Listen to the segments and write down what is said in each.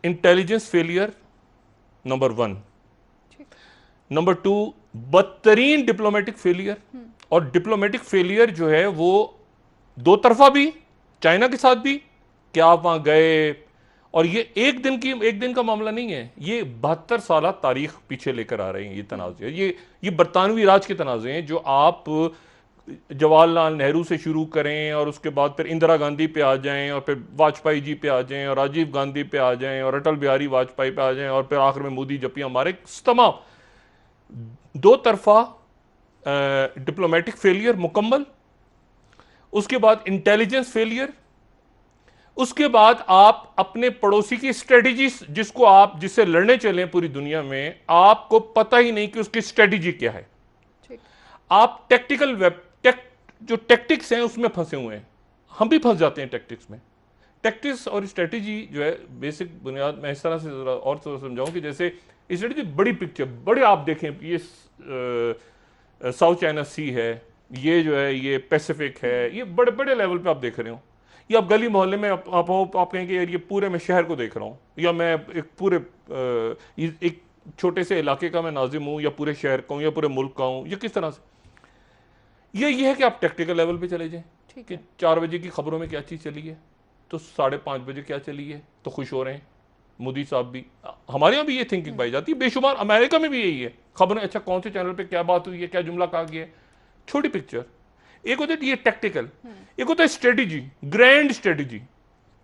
Intelligence failure number 1, number 2 बदतरीन diplomatic failure. और diplomatic failure जो है वो दो तरफा भी, चाइना के साथ भी, क्या आप वहां गए, और ये एक दिन का मामला नहीं है, ये 72 साल तारीख पीछे लेकर आ रहे हैं ये तनाज़े। ये बरतानवी राज के तनाज़े हैं जो आप जवाहरलाल नेहरू से शुरू करें और उसके बाद फिर इंदिरा गांधी पे आ जाएं और फिर वाजपेयी जी पे आ जाएं और राजीव गांधी पे आ जाएं और अटल बिहारी वाजपेयी पे आ जाएं और फिर आखिर में मोदी जब भी हमारे तमाम दो तरफा डिप्लोमेटिक फेलियर मुकम्मल, उसके बाद इंटेलिजेंस फेलियर, उसके बाद आप अपने पड़ोसी की स्ट्रेटेजी जिससे लड़ने चले पूरी दुनिया में, आपको पता ही नहीं कि उसकी स्ट्रेटेजी क्या है। आप जो टैक्टिक्स हैं उसमें फंसे हुए हैं। हम भी फंस जाते हैं टैक्टिक्स में। टैक्टिक्स और स्ट्रेटेजी जो है बेसिक बुनियाद, मैं इस तरह से जरा और समझाऊं कि जैसे स्ट्रेटेजी बड़ी पिक्चर, बड़े आप देखें ये साउथ चाइना सी है, ये जो है ये पैसिफिक है, ये बड़े बड़े लेवल पे आप देख रहे हो, या आप गली मोहल्ले में आप कहें कि यार ये पूरे मैं शहर को देख रहा हूँ, या मैं एक पूरे एक छोटे से इलाके का मैं नाजिम हूँ, या पूरे शहर का हूँ, या पूरे मुल्क का हूँ, या किस तरह से। ये है कि आप टेक्निकल लेवल पे चले जाएं कि 4 बजे की खबरों में क्या चीज़ चली है तो 5:30 बजे क्या चली है तो खुश हो रहे हैं मोदी साहब भी। हमारे यहाँ भी ये थिंकिंग पाई जाती है, बेशुमार अमेरिका में भी यही है। खबरें, अच्छा कौन से चैनल पे क्या बात हुई है, क्या जुमला कहा गया है, छोटी पिक्चर। एक होता है ये टेक्टिकल, एक होता है स्ट्रेटेजी, ग्रैंड स्ट्रेटेजी।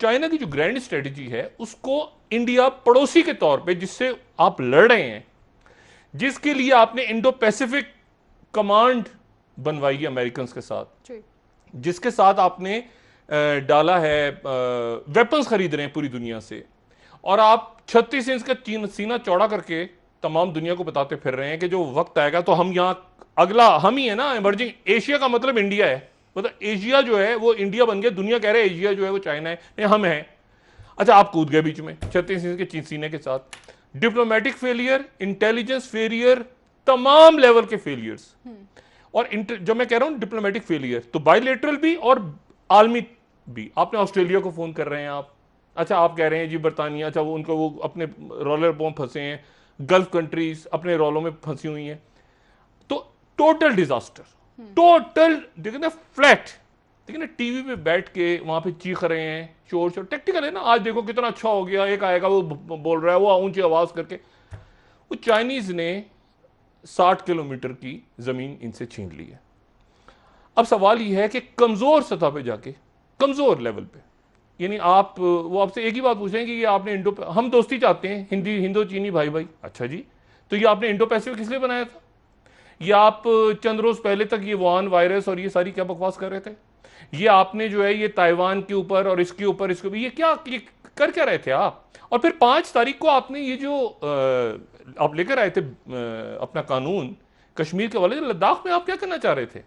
चाइना की जो ग्रैंड स्ट्रेटेजी है उसको इंडिया पड़ोसी के तौर पे जिससे आप लड़ रहे हैं, जिसके लिए आपने इंडो पैसिफिक कमांड बनवाई है अमेरिकन के साथ, जिसके साथ आपने डाला है वेपन्स खरीद रहे हैं पूरी दुनिया से, और आप 36 इंच का सीना चौड़ा करके तमाम दुनिया को बताते फिर रहे हैं कि जो वक्त आएगा तो हम यहाँ अगला हम ही है ना, इमर्जिंग एशिया का मतलब इंडिया है, मतलब एशिया जो है वो इंडिया बन गया, दुनिया कह रहे हैं एशिया जो है वो चाइना है, नहीं हम हैं। अच्छा आप कूद गए बीच में 36 इंच के सीने के साथ। डिप्लोमेटिक फेलियर, इंटेलिजेंस फेलियर, तमाम लेवल के फेलियर्स। और जब मैं कह रहा हूं डिप्लोमेटिक फेलियर तो बायलेटरल भी और आलमी भी। आपने ऑस्ट्रेलिया को फोन कर रहे हैं आप, अच्छा आप कह रहे हैं जी बरतानिया, अच्छा वो अपने रोलर बॉम्ब फंसे हैं, गल्फ कंट्रीज अपने रोलों में फंसी हुई हैं, तो टोटल डिजास्टर, टोटल देखें ना फ्लैट, देखिए ना टीवी पे बैठ के वहां पे चीख रहे हैं, शोर टेक्निकल है ना, आज देखो कितना अच्छा हो गया, एक आएगा वो बोल रहा है वो ऊंची आवाज करके, वो चाइनीज ने 60 किलोमीटर की जमीन इनसे छीन ली है। अब सवाल यह है कि कमजोर सतह पे जाके, कमजोर लेवल पे, यानी आप वो आपसे एक ही बात पूछें कि ये आपने हम दोस्ती चाहते हैं हिंदो चीनी भाई भाई, अच्छा जी तो ये आपने इंडो पैसिफिक किस लिए बनाया था? ये आप चंद रोज पहले तक ये वुहान वायरस और ये सारी क्या बकवास कर रहे थे? ये आपने जो है ये ताइवान के ऊपर और इसके ऊपर ये कर क्या रहे थे आप? और फिर 5 तारीख को आपने ये जो आप लेकर आए थे अपना कानून कश्मीर के वाले, लद्दाख में आप क्या करना चाह रहे थे?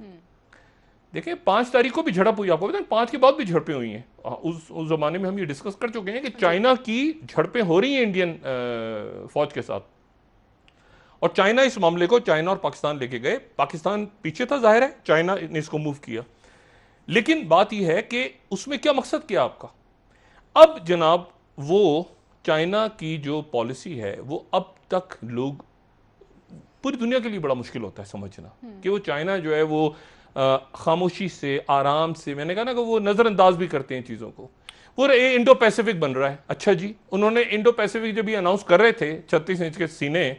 देखिए 5 तारीख को भी झड़प हुई, आपको पता है 5 के बाद भी झड़पें हुई हैं। उस जमाने में हम ये डिस्कस कर चुके हैं कि चाइना की झड़पें हो रही हैं इंडियन फौज के साथ, और चाइना इस मामले को चाइना और पाकिस्तान लेके गए। पाकिस्तान पीछे था, जाहिर है चाइना ने इसको मूव किया, लेकिन बात यह है कि उसमें क्या मकसद किया आपका? अब जनाब वो चाइना की जो पॉलिसी है वो अब तक लोग, पूरी दुनिया के लिए बड़ा मुश्किल होता है समझना कि वो चाइना जो है वो खामोशी से, आराम से, मैंने कहा ना कि वो नजरअंदाज भी करते हैं चीजों को। वो इंडो पैसिफिक बन रहा है, अच्छा जी उन्होंने इंडो पैसिफिक जब ये अनाउंस कर रहे थे 36 इंच के सीने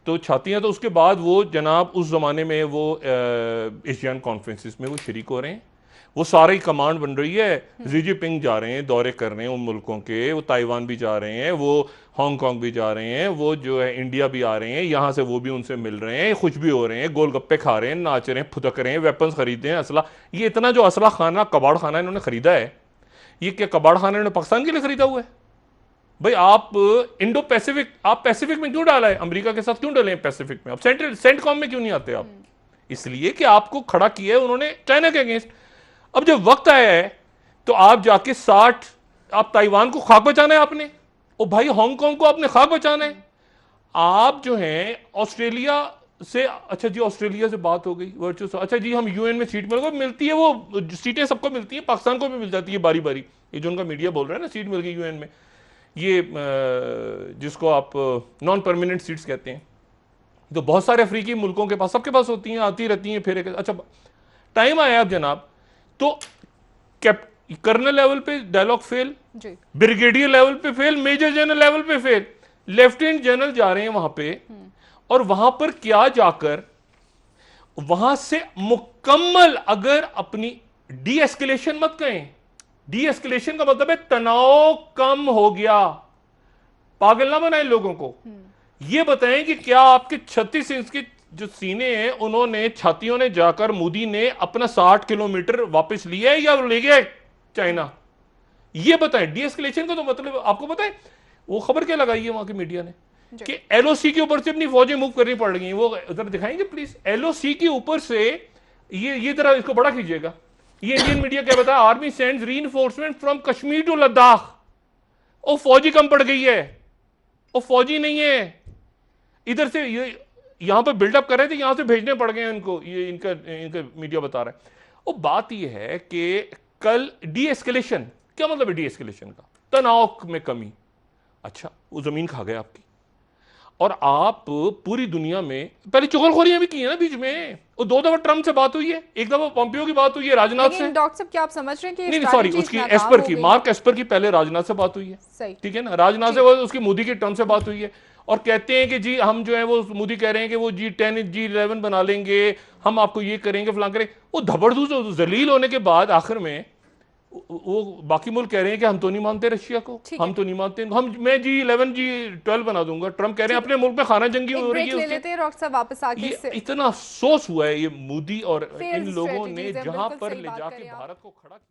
तो छातियां, तो उसके बाद वो जनाब उस जमाने में वो एशियन कॉन्फ्रेंसिस में वो शरीक हो रहे हैं, वो सारी कमांड बन रही है, जी जिनपिंग जा रहे हैं, दौरे कर रहे हैं उन मुल्कों के, वो ताइवान भी जा रहे हैं, वो हांगकांग भी जा रहे हैं, वो जो है इंडिया भी आ रहे हैं, यहाँ से वो भी उनसे मिल रहे हैं, खुश भी हो रहे हैं, गोलगप्पे खा रहे हैं, नाच रहे हैं, फुदक रहे हैं, वेपन्स खरीदे हैं, असला। ये इतना जो असला खाना, कबाड़ खाना इन्होंने खरीदा है, ये क्या कबाड़ खाना इन्होंने पाकिस्तान के लिए खरीदा हुआ है? भाई आप इंडो पैसिफिक, आप पैसिफिक में क्यों डाला है? अमेरिका के साथ क्यों डाले पैसिफिक में? आप सेंटकॉम में क्यों नहीं आते आप? इसलिए कि आपको खड़ा किया है उन्होंने चाइना के अगेंस्ट। अब जब वक्त आया है तो आप जाके 60, आप ताइवान को खाक बचाना है आपने, ओ भाई हांगकांग को आपने खाक बचाना है। आप जो हैं ऑस्ट्रेलिया से, अच्छा जी ऑस्ट्रेलिया से बात हो गई वर्चुअल, अच्छा जी हम यूएन में सीट मिलती है, वो सीटें सबको मिलती है, पाकिस्तान को भी मिल जाती है बारी बारी, ये जो उनका मीडिया बोल रहा है ना सीट मिल गई यूएन में, ये जिसको आप नॉन परमानेंट सीट्स कहते हैं, तो बहुत सारे अफ्रीकी मुल्कों के पास, सबके पास होती हैं, आती रहती हैं, फिर अच्छा टाइम आया अब जनाब, तो कर्नल लेवल पे डायलॉग फेल, ब्रिगेडियर लेवल पे फेल, मेजर जनरल लेवल पे फेल, लेफ्टिनेंट जनरल जा रहे हैं वहां पे, और वहां पर क्या जाकर वहां से मुकम्मल, अगर अपनी डी एस्केलेशन मत कहें, डी एस्केलेशन का मतलब है तनाव कम हो गया, पागल ना बनाए लोगों को, ये बताएं कि क्या आपके 36 इंच के जो सीने हैं उन्होंने, छातियों ने जाकर मोदी ने अपना 60 किलोमीटर वापस लिया है या ले गया है चाइना, ये बताएं। डी एस्केलेशन का तो मतलब आपको पता है वो खबर क्या लगाई है वहां की मीडिया ने कि एलओसी के ऊपर से अपनी फौजें मूव करनी पड़ रही हैं, वो उधर दिखाएंगे प्लीज, एलओसी के ऊपर से, ये तरह इसको बड़ा कीजिएगा, ये इंडियन मीडिया क्या बताया, army sends reinforcement from Kashmir to Ladakh, ओ फौजी कम पड़ गई है, ओ फौजी नहीं है, इधर से ये यहां पर बिल्डअप कर रहे थे, यहां से भेजने पड़ गए इनको, ये इनका मीडिया बता रहा है। वो बात ये है कि कल डी एस्केलेशन, क्या मतलब है डी एस्केलेशन का, तनाव में कमी, अच्छा वो जमीन खा गए आपकी, और आप पूरी दुनिया में पहले चुगलखोरियां भी की है ना बीच में, वो 2 दफा ट्रम्प से बात हुई है, एक दफा पोम्पियो की बात हुई है, राजनाथ से, डॉक्टर साहब क्या आप समझ रहे हैं कि नहीं सॉरी उसकी एस्पर की, मार्क एस्पर की पहले राजनाथ से बात हुई है, ठीक है ना, राजनाथ से उसकी मोदी की ट्रम्प से बात हुई है, और कहते हैं कि जी हम जो है वो मोदी कह रहे हैं कि वो G10 G11 बना लेंगे, हम आपको ये करेंगे फलां करेंगे, वो धबड़धूस जलील होने के बाद आखिर में वो बाकी मुल्क कह रहे हैं कि हम तो नहीं मानते रशिया को, हम तो नहीं मानते, मैं G11 G12 बना दूंगा, ट्रम्प कह रहे हैं अपने मुल्क में खाना जंगी हो रही है, वापस आके इतना अफसोस हुआ है ये मोदी और इन लोगों ने जहां पर ले जाके भारत को खड़ा किया।